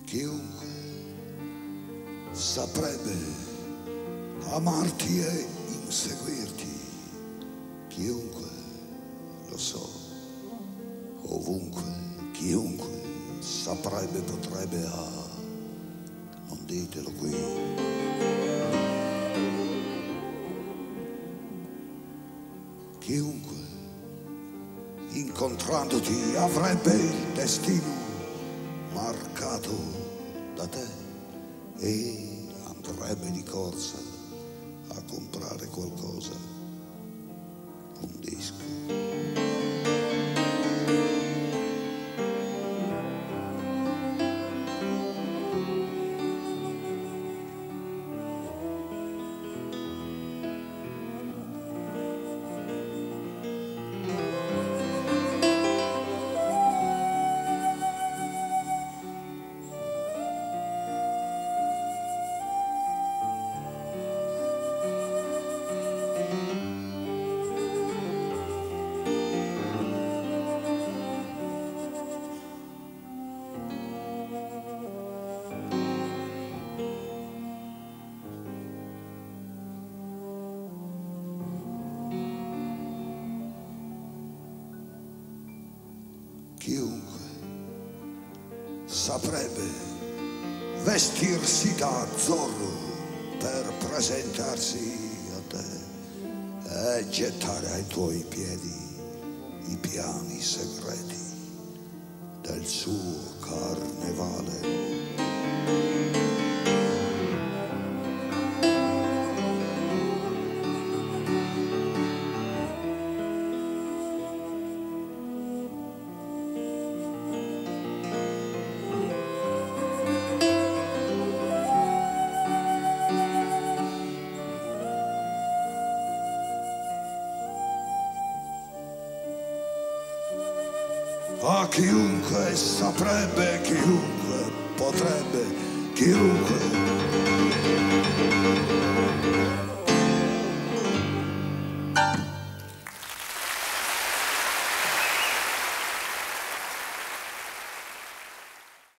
Chiunque saprebbe amarti e inseguirti, chiunque lo so, ovunque, chiunque saprebbe, potrebbe, non ditelo qui. Chiunque incontrandoti avrebbe il destino marcato da te e andrebbe di corsa a comprare qualcosa, un disco. Chiunque saprebbe vestirsi da Zorro per presentarsi a te e gettare ai tuoi piedi i piani segreti del suo carnevale. A chiunque saprebbe, chiunque potrebbe, chiunque